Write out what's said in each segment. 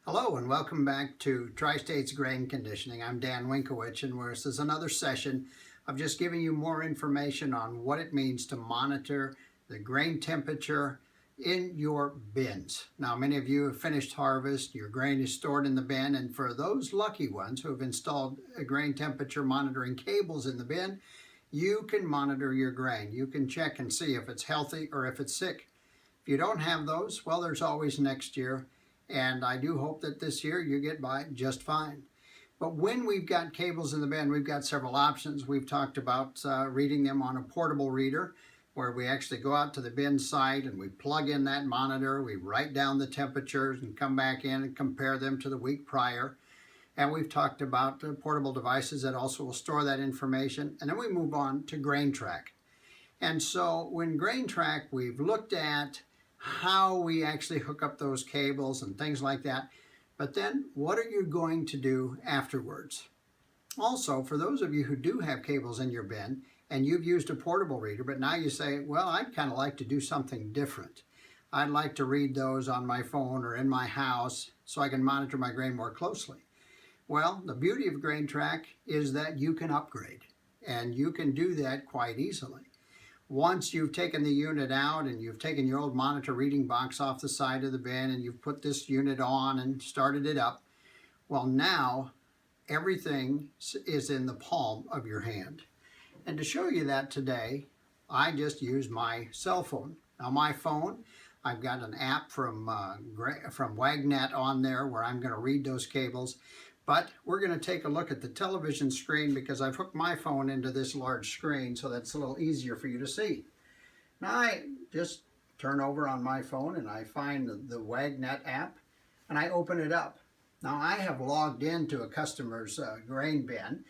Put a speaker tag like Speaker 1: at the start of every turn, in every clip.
Speaker 1: Hello and welcome back to Tri-States Grain Conditioning. I'm Dan Winkowitsch, and this is another session of just giving you more information on what it means to monitor the grain temperature in your bins. Now, many of you have finished harvest, your grain is stored in the bin, and for those lucky ones who have installed grain temperature monitoring cables in the bin, you can monitor your grain. You can check and see if it's healthy or if it's sick. If you don't have those, well, there's always next year. And I do hope that this year you get by just fine. But when we've got cables in the bin, we've got several options. We've talked about reading them on a portable reader, where we actually go out to the bin site and we plug in that monitor, we write down the temperatures and come back in and compare them to the week prior. And we've talked about portable devices that also will store that information. And then we move on to Grain Trac. And so when Grain Trac, we've looked at how we actually hook up those cables and things like that. But then what are you going to do afterwards? Also, for those of you who do have cables in your bin and you've used a portable reader, but now you say, well, I'd kind of like to do something different. I'd like to read those on my phone or in my house so I can monitor my grain more closely. Well, the beauty of Grain Trac is that you can upgrade, and you can do that quite easily. Once you've taken the unit out and you've taken your old monitor reading box off the side of the bin and you've put this unit on and started it up, well, now everything is in the palm of your hand. And to show you that today, I just use my cell phone. Now my phone, I've got an app from Wagnet on there where I'm going to read those cables. But we're going to take a look at the television screen because I've hooked my phone into this large screen, so that's a little easier for you to see. Now I just turn over on my phone and I find the Wagnet app and I open it up. Now I have logged into a customer's grain bin,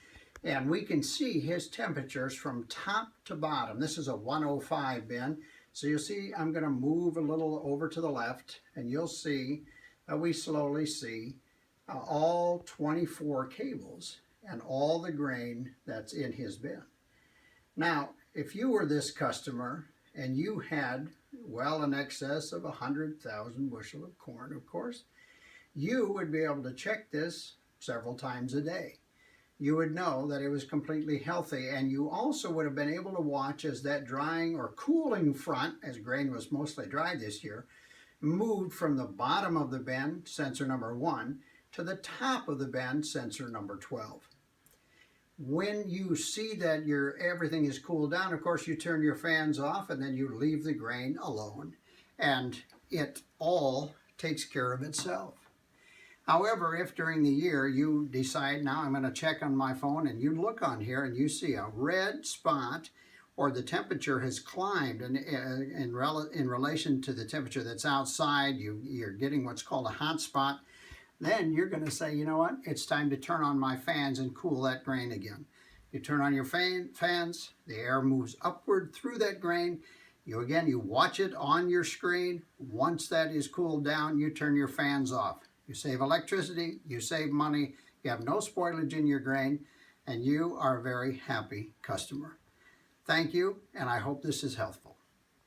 Speaker 1: and we can see his temperatures from top to bottom. This is a 105 bin, so you'll see I'm going to move a little over to the left, and you'll see we slowly see all 24 cables and all the grain that's in his bin. Now, if you were this customer and you had well in excess of 100,000 bushel of corn, of course, you would be able to check this several times a day. You would know that it was completely healthy, and you also would have been able to watch as that drying or cooling front, as grain was mostly dry this year, moved from the bottom of the bin, sensor number 1, to the top of the bin, sensor number 12. When you see that everything is cooled down, of course, you turn your fans off and then you leave the grain alone, and it all takes care of itself. However, if during the year you decide, now I'm going to check on my phone, and you look on here and you see a red spot, or the temperature has climbed in relation to the temperature that's outside, you're getting what's called a hot spot, then you're going to say, you know what, it's time to turn on my fans and cool that grain again. You turn on your fans, the air moves upward through that grain. You watch it on your screen. Once that is cooled down, you turn your fans off. You save electricity, you save money, you have no spoilage in your grain, and you are a very happy customer. Thank you, and I hope this is helpful.